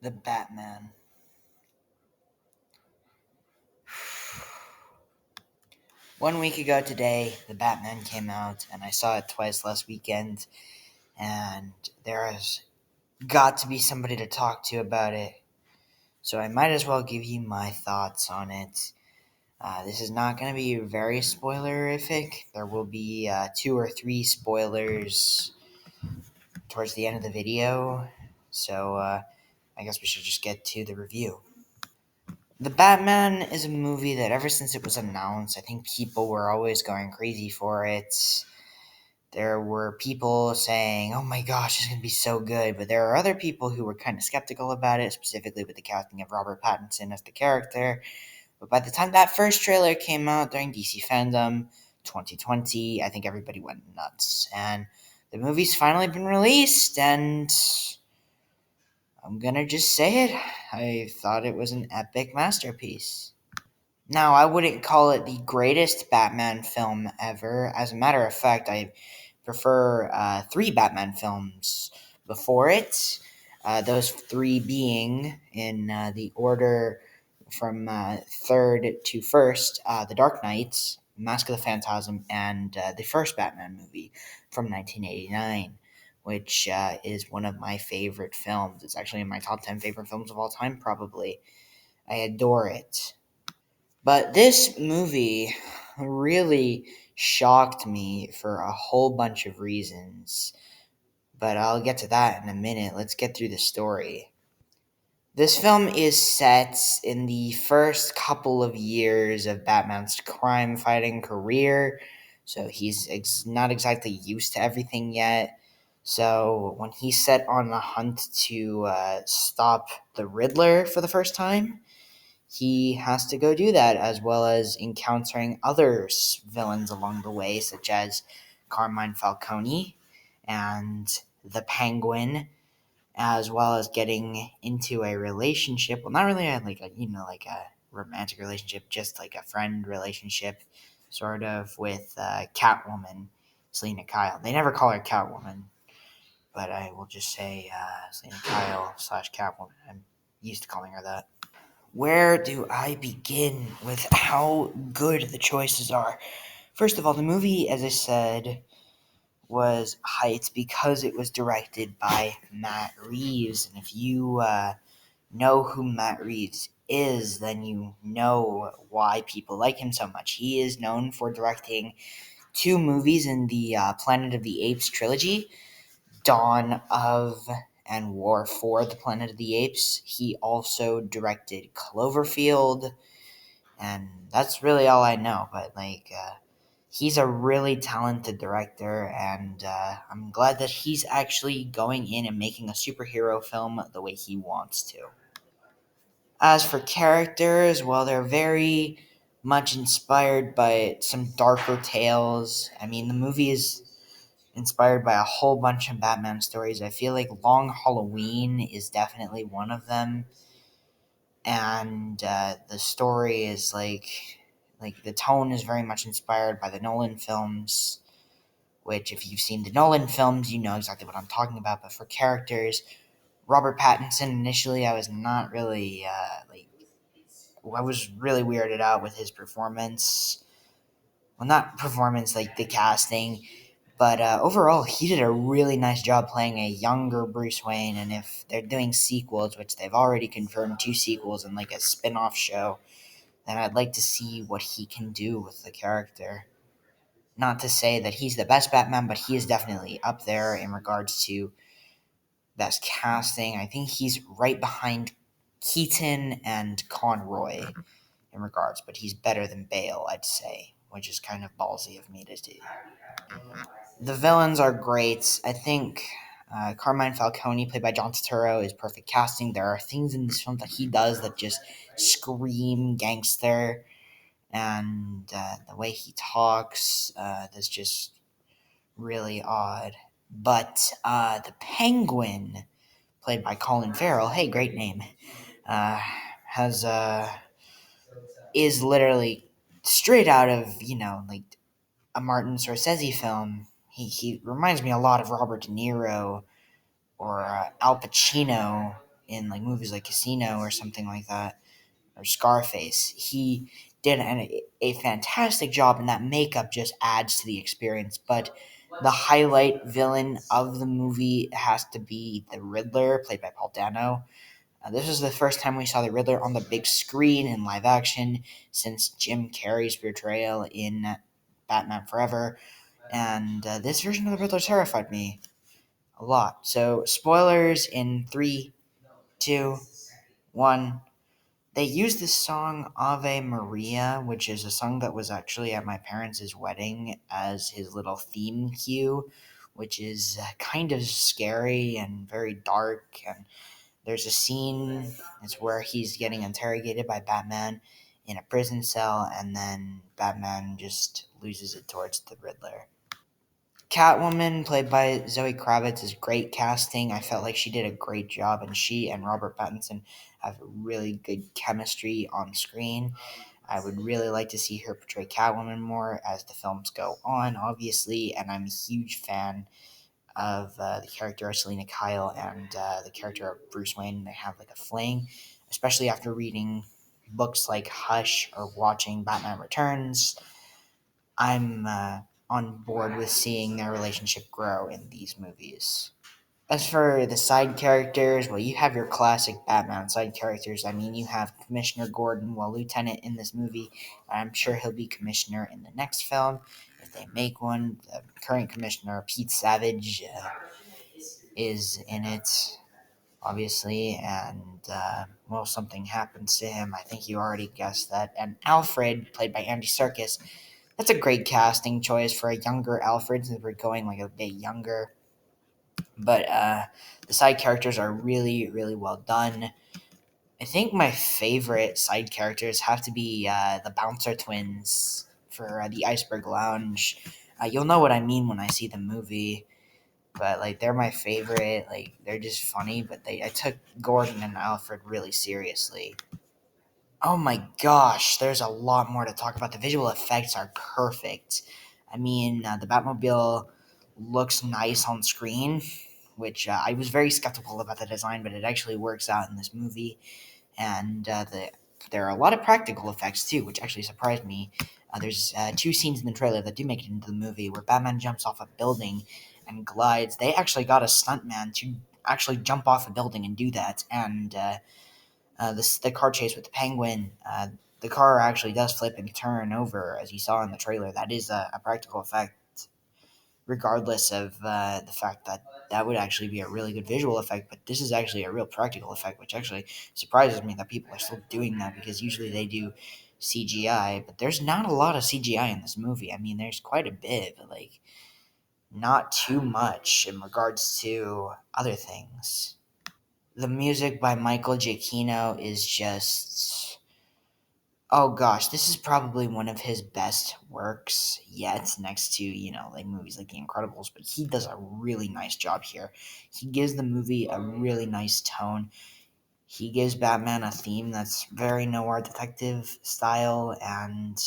The Batman. One week ago today, The Batman came out, and I saw it twice last weekend, and there has got to be somebody to talk to about it, so I might as well give you my thoughts on it. This is not going to be very spoilerific. There will be 2 or 3 spoilers towards the end of the video, so I guess we should just get to the review. The Batman is a movie that ever since it was announced, I think people were always going crazy for it. There were people saying, oh my gosh, it's going to be so good, but there are other people who were kind of skeptical about it, specifically with the casting of Robert Pattinson as the character. But by the time that first trailer came out during DC Fandom 2020, I think everybody went nuts. And the movie's finally been released, and I'm gonna just say it. I thought it was an epic masterpiece. Now, I wouldn't call it the greatest Batman film ever. As a matter of fact, I prefer 3 Batman films before it. Those 3 being in the order from third to first: The Dark Knight, Mask of the Phantasm, and the first Batman movie from 1989, which is one of my favorite films. It's actually in my top 10 favorite films of all time, probably. I adore it. But this movie really shocked me for a whole bunch of reasons. But I'll get to that in a minute. Let's get through the story. This film is set in the first couple of years of Batman's crime fighting career. So he's not exactly used to everything yet. So when he's set on a hunt to stop the Riddler for the first time, he has to go do that, as well as encountering other villains along the way, such as Carmine Falcone and the Penguin, as well as getting into a relationship. Well, not really like a romantic relationship, just like a friend relationship, sort of, with Catwoman, Selena Kyle. They never call her Catwoman, but I will just say Selena Kyle / Catwoman. I'm used to calling her that. Where do I begin with how good the choices are? First of all, the movie, as I said, was hyped because it was directed by Matt Reeves. And if you know who Matt Reeves is, then you know why people like him so much. He is known for directing 2 movies in the Planet of the Apes trilogy, Dawn of and War for the Planet of the Apes. He also directed Cloverfield, and that's really all I know. But he's a really talented director, and I'm glad that he's actually going in and making a superhero film the way he wants to. As for characters, well, they're very much inspired by some darker tales. I mean, the movie is inspired by a whole bunch of Batman stories. I feel like Long Halloween is definitely one of them, and the story is like the tone is very much inspired by the Nolan films. Which, if you've seen the Nolan films, you know exactly what I'm talking about. But for characters, Robert Pattinson, initially, I was not really I was really weirded out with his performance. Well, not performance, like the casting. But overall, he did a really nice job playing a younger Bruce Wayne. And if they're doing sequels, which they've already confirmed 2 sequels and like a spin off show, then I'd like to see what he can do with the character. Not to say that he's the best Batman, but he is definitely up there in regards to best casting. I think he's right behind Keaton and Conroy in regards, but he's better than Bale, I'd say, which is kind of ballsy of me to do. The villains are great. I think Carmine Falcone, played by John Turturro, is perfect casting. There are things in this film that he does that just scream gangster, and the way he talks is just really odd. But the Penguin, played by Colin Farrell, hey, great name, has is literally straight out of like a Martin Scorsese film. He reminds me a lot of Robert De Niro or Al Pacino in like movies like Casino or something like that, or Scarface. He did a fantastic job, and that makeup just adds to the experience. But the highlight villain of the movie has to be the Riddler, played by Paul Dano. This is the first time we saw the Riddler on the big screen in live action since Jim Carrey's portrayal in Batman Forever, and this version of the Riddler terrified me a lot. So, spoilers in 3, 2, 1. They used this song Ave Maria, which is a song that was actually at my parents' wedding, as his little theme cue, which is kind of scary and very dark. And there's a scene, it's where he's getting interrogated by Batman in a prison cell, and then Batman just loses it towards the Riddler. Catwoman, played by Zoe Kravitz, is great casting. I felt like she did a great job, and she and Robert Pattinson have really good chemistry on screen. I would really like to see her portray Catwoman more as the films go on, obviously, and I'm a huge fan of the character of Selena Kyle and the character of Bruce Wayne. They have like a fling, especially after reading books like Hush or watching Batman Returns. I'm on board with seeing their relationship grow in these movies. As for the side characters, well, you have your classic Batman side characters. I mean, you have Commissioner Gordon, well, Lieutenant in this movie. I'm sure he'll be Commissioner in the next film if they make one. The current Commissioner, Pete Savage, is in it, obviously, and well, something happens to him. I think you already guessed that. And Alfred, played by Andy Serkis, that's a great casting choice for a younger Alfred, since we're going like a bit younger. But the side characters are really, really well done. I think my favorite side characters have to be the Bouncer twins for the Iceberg Lounge. You'll know what I mean when I see the movie, but like they're my favorite. Like they're just funny, but I took Gordon and Alfred really seriously. Oh my gosh, there's a lot more to talk about. The visual effects are perfect. I mean, the Batmobile looks nice on screen, which I was very skeptical about the design, but it actually works out in this movie. And there are a lot of practical effects too, which actually surprised me. There's two scenes in the trailer that do make it into the movie where Batman jumps off a building and glides. They actually got a stuntman to actually jump off a building and do that, and the car chase with the Penguin. The car actually does flip and turn over, as you saw in the trailer. That is a practical effect, regardless of the fact that that would actually be a really good visual effect. But this is actually a real practical effect, which actually surprises me that people are still doing that, because usually they do CGI. But there's not a lot of CGI in this movie. I mean, there's quite a bit, but like not too much in regards to other things. The music by Michael Giacchino is just, oh gosh, this is probably one of his best works yet, next to, like movies like The Incredibles, but he does a really nice job here. He gives the movie a really nice tone. He gives Batman a theme that's very noir detective style, and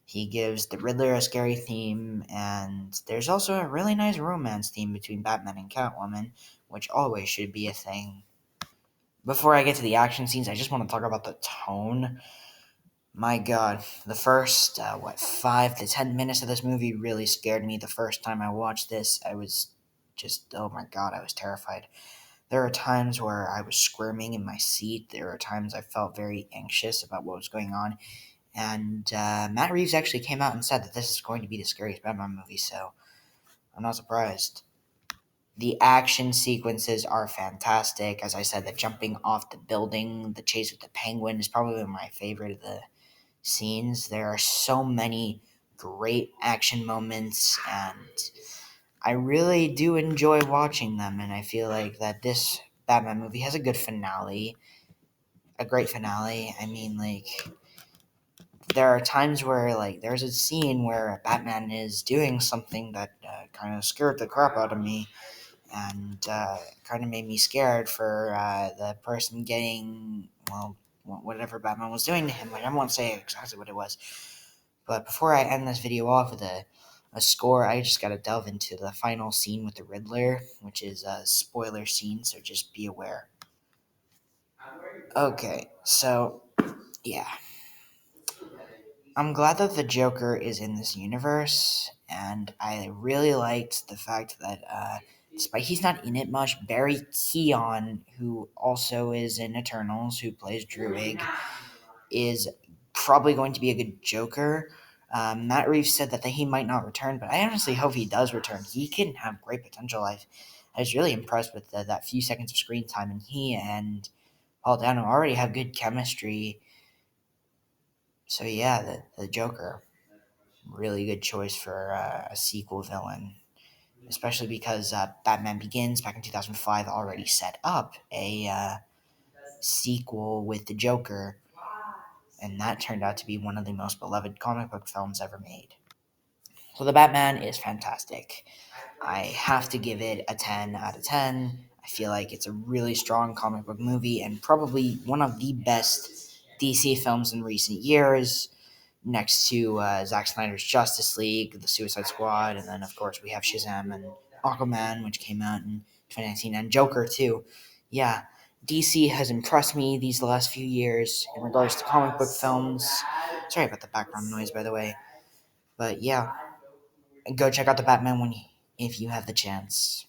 he gives the Riddler a scary theme, and there's also a really nice romance theme between Batman and Catwoman, which always should be a thing. Before I get to the action scenes, I just want to talk about the tone. My God, the first 5 to 10 minutes of this movie really scared me. The first time I watched this, I was just, oh my God, I was terrified. There are times where I was squirming in my seat. There are times I felt very anxious about what was going on. And Matt Reeves actually came out and said that this is going to be the scariest Batman movie, so I'm not surprised. The action sequences are fantastic. As I said, the jumping off the building, the chase with the Penguin is probably my favorite of the scenes. There are so many great action moments, and I really do enjoy watching them. And I feel like that this Batman movie has a good finale, a great finale. I mean, like, there are times where, like, there's a scene where Batman is doing something that kind of scared the crap out of me, and kind of made me scared for the person getting, well, whatever Batman was doing to him. Like, I won't say exactly what it was, but before I end this video off with a score, I just gotta delve into the final scene with the Riddler, which is a spoiler scene, so just be aware. Okay, so yeah, I'm glad that the Joker is in this universe, and I really liked the fact that despite he's not in it much, Barry Keoghan, who also is in Eternals, who plays Druig, is probably going to be a good Joker. Matt Reeves said that he might not return, but I honestly hope he does return. He can have great potential. I was really impressed with that few seconds of screen time, and he and Paul Dano already have good chemistry. So yeah, the Joker, really good choice for a sequel villain, especially because Batman Begins back in 2005 already set up a sequel with the Joker, and that turned out to be one of the most beloved comic book films ever made. So the Batman is fantastic. I have to give it a 10 out of 10. I feel like it's a really strong comic book movie and probably one of the best DC films in recent years, next to Zack Snyder's Justice League, The Suicide Squad, and then, of course, we have Shazam and Aquaman, which came out in 2019, and Joker, too. Yeah, DC has impressed me these last few years in regards to comic book films. Sorry about the background noise, by the way. But yeah, go check out the Batman if you have the chance.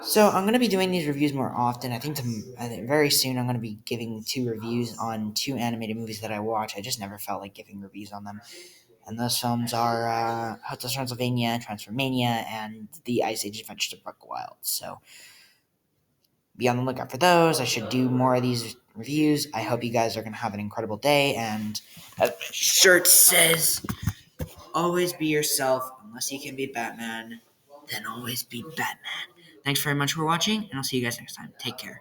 So I'm gonna be doing these reviews more often. I think very soon I'm gonna be giving two reviews on two animated movies that I watch. I just never felt like giving reviews on them, and those films are Hotel Transylvania, Transformania, and The Ice Age Adventures of Buck Wild. So be on the lookout for those. I should do more of these reviews. I hope you guys are gonna have an incredible day, and as my shirt says, always be yourself. Unless you can be Batman, then always be Batman. Thanks very much for watching, and I'll see you guys next time. Take care.